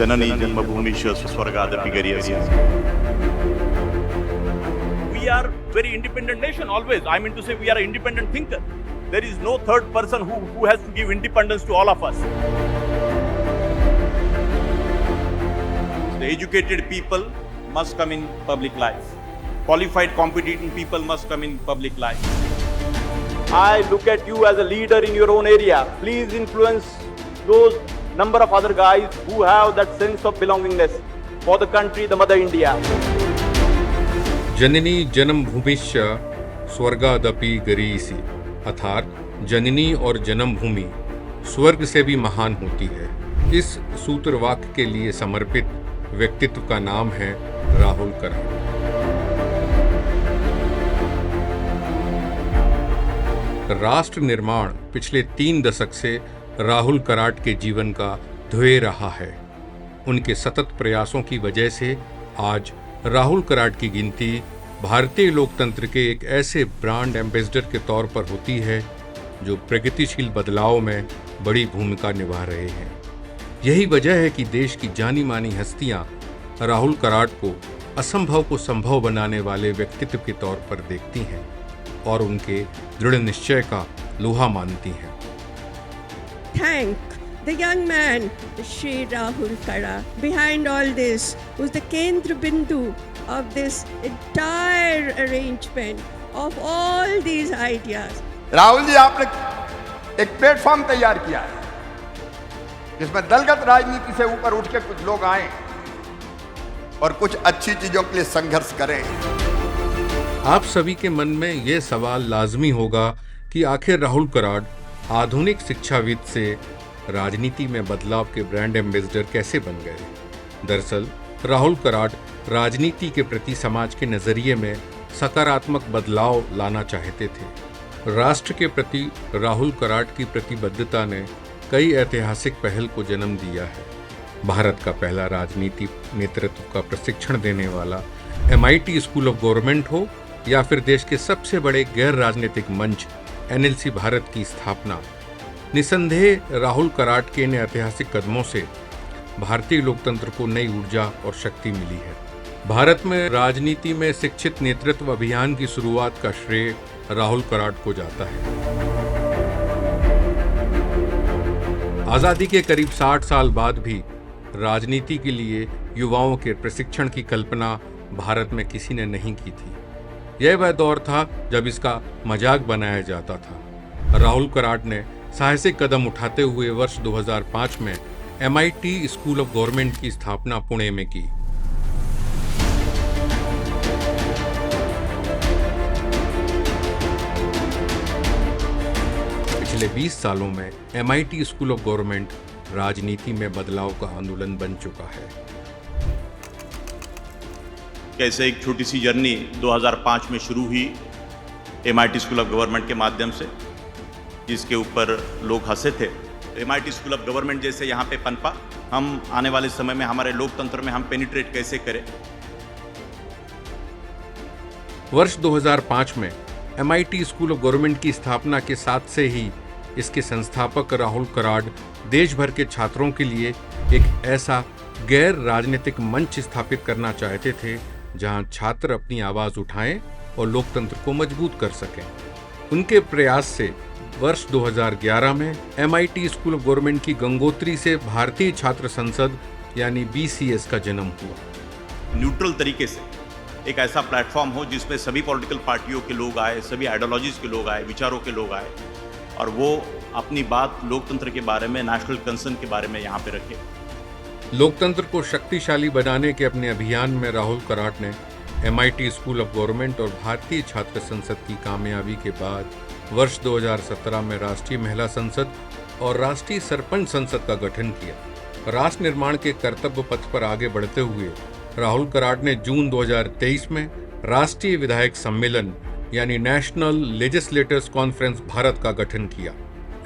Janani जन्मभूमिश्च स्वर्गादपि गरीयसी. We are very independent nation always. I mean to say we are an independent thinker. There is no third person who has to give independence to all of us. The educated people must come in public life. Qualified, competent people must come in public life. I look at you as a leader in your own area. Please influence those number of other guys who have that sense of belongingness for the country, the mother India. जननी जन्मभूमिश्च स्वर्गादपि गरीयसी, अर्थात जननी और जन्मभूमि स्वर्ग से भी महान होती है। इस सूत्र वाक्य के लिए समर्पित व्यक्तित्व का नाम है राहुल कराड। राष्ट्र निर्माण पिछले 3 दशक से राहुल कराड के जीवन का ध्येय रहा है। उनके सतत प्रयासों की वजह से आज राहुल कराड की गिनती भारतीय लोकतंत्र के एक ऐसे ब्रांड एम्बेसडर के तौर पर होती है जो प्रगतिशील बदलाव में बड़ी भूमिका निभा रहे हैं। यही वजह है कि देश की जानी मानी हस्तियां राहुल कराड को असंभव को संभव बनाने वाले व्यक्तित्व के तौर पर देखती हैं और उनके दृढ़ निश्चय का लोहा मानती हैं। Thank the young man, Shri Rahul Karad. Behind all this was the Kendra Bindu of this entire arrangement of all these ideas. Rahul ji, आपने एक प्लेटफॉर्म तैयार किया है जिसमें दलगत राजनीति से ऊपर उठ के कुछ लोग आए और कुछ अच्छी चीजों के लिए संघर्ष करें। आप सभी के मन में ये सवाल लाजमी होगा कि आखिर राहुल कराड आधुनिक शिक्षाविद से राजनीति में बदलाव के ब्रांड एम्बेसडर कैसे बन गए। दरअसल राहुल कराड राजनीति के प्रति समाज के नजरिए में सकारात्मक बदलाव लाना चाहते थे। राष्ट्र के प्रति राहुल कराड की प्रतिबद्धता ने कई ऐतिहासिक पहल को जन्म दिया है। भारत का पहला राजनीति नेतृत्व का प्रशिक्षण देने वाला MIT स्कूल ऑफ गवर्नमेंट हो या फिर देश के सबसे बड़े गैर राजनीतिक मंच NLC भारत की स्थापना, निसंदेह राहुल कराड के इन ऐतिहासिक कदमों से भारतीय लोकतंत्र को नई ऊर्जा और शक्ति मिली है। भारत में राजनीति में शिक्षित नेतृत्व अभियान की शुरुआत का श्रेय राहुल कराड को जाता है। आजादी के करीब 60 साल बाद भी राजनीति के लिए युवाओं के प्रशिक्षण की कल्पना भारत में किसी ने नहीं की थी। यह वह दौर था जब इसका मजाक बनाया जाता था। राहुल कराड ने साहसिक कदम उठाते हुए वर्ष 2005 में MIT स्कूल ऑफ गवर्नमेंट की स्थापना पुणे में की। पिछले 20 सालों में MIT स्कूल ऑफ गवर्नमेंट राजनीति में बदलाव का आंदोलन बन चुका है। कैसे एक छोटी सी जर्नी 2005 में शुरू हुई MIT स्कूल ऑफ गवर्नमेंट के माध्यम से, जिसके ऊपर लोग हंसे थे। MIT स्कूल ऑफ गवर्नमेंट जैसे यहाँ पे पनपा, हम आने वाले समय में हमारे लोकतंत्र में हम पेनिट्रेट कैसे करें। वर्ष 2005 में MIT स्कूल ऑफ गवर्नमेंट की स्थापना के साथ से ही इसके संस्थापक राहुल कराड देश भर के छात्रों के लिए एक ऐसा गैर राजनीतिक मंच स्थापित करना चाहते थे जहां छात्र अपनी आवाज उठाएं और लोकतंत्र को मजबूत कर सकें। उनके प्रयास से वर्ष 2011 में MIT स्कूल ऑफ गवर्नमेंट की गंगोत्री से भारतीय छात्र संसद यानी BCS का जन्म हुआ। न्यूट्रल तरीके से एक ऐसा प्लेटफॉर्म हो जिसमें सभी पॉलिटिकल पार्टियों के लोग आए, सभी आइडियोलॉजीज के लोग आए, विचारों के लोग आए और वो अपनी बात लोकतंत्र के बारे में, नेशनल कंसर्न के बारे में यहाँ पे रखे। लोकतंत्र को शक्तिशाली बनाने के अपने अभियान में राहुल कराड ने MIT स्कूल ऑफ गवर्नमेंट और भारतीय छात्र संसद की कामयाबी के बाद वर्ष 2017 में राष्ट्रीय महिला संसद और राष्ट्रीय सरपंच संसद का गठन किया। राष्ट्र निर्माण के कर्तव्य पथ पर आगे बढ़ते हुए राहुल कराड ने जून 2023 में राष्ट्रीय विधायक सम्मेलन यानी नेशनल लेजिस्लेटर्स कॉन्फ्रेंस भारत का गठन किया।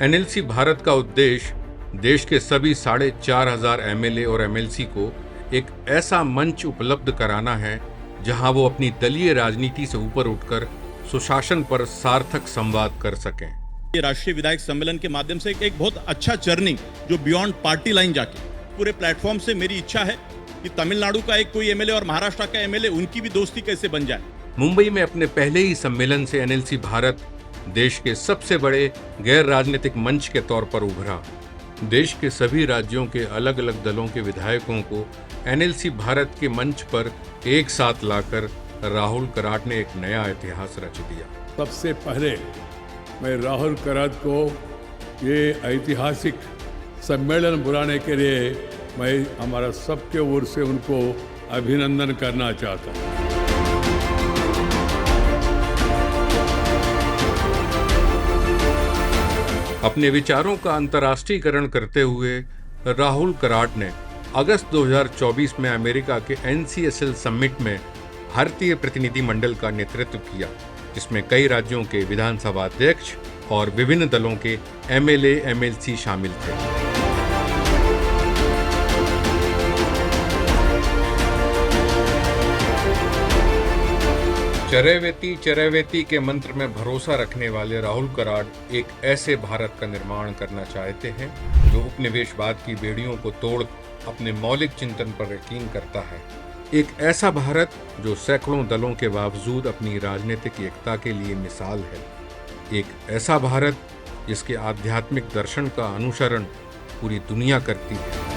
NLC भारत का उद्देश्य देश के सभी 4,500 MLA और MLC को एक ऐसा मंच उपलब्ध कराना है जहां वो अपनी दलीय राजनीति से ऊपर उठकर सुशासन पर सार्थक संवाद कर सकें। ये राष्ट्रीय विधायक सम्मेलन के माध्यम से एक बहुत अच्छा जर्नी जो बियॉन्ड पार्टी लाइन जाके पूरे प्लेटफॉर्म से मेरी इच्छा है कि तमिलनाडु का एक कोई एमएलए और महाराष्ट्र का एमएलए, उनकी भी दोस्ती कैसे बन जाए। मुंबई में अपने पहले ही सम्मेलन से एनएलसी भारत देश के सबसे बड़े गैर राजनीतिक मंच के तौर पर उभरा। देश के सभी राज्यों के अलग अलग दलों के विधायकों को एनएलसी भारत के मंच पर एक साथ लाकर राहुल कराड ने एक नया इतिहास रच दिया। सबसे पहले मैं राहुल कराड को ये ऐतिहासिक सम्मेलन बुलाने के लिए मैं हमारा सबके ओर से उनको अभिनंदन करना चाहता हूँ। अपने विचारों का अंतर्राष्ट्रीयकरण करते हुए राहुल कराड ने अगस्त 2024 में अमेरिका के NCSL समिट में भारतीय प्रतिनिधि मंडल का नेतृत्व किया, जिसमें कई राज्यों के विधानसभा अध्यक्ष और विभिन्न दलों के MLA MLC शामिल थे। चरैवेति चरैवेति के मंत्र में भरोसा रखने वाले राहुल कराड एक ऐसे भारत का निर्माण करना चाहते हैं जो उपनिवेशवाद की बेड़ियों को तोड़ अपने मौलिक चिंतन पर यकीन करता है। एक ऐसा भारत जो सैकड़ों दलों के बावजूद अपनी राजनीतिक एकता के लिए मिसाल है। एक ऐसा भारत जिसके आध्यात्मिक दर्शन का अनुसरण पूरी दुनिया करती है।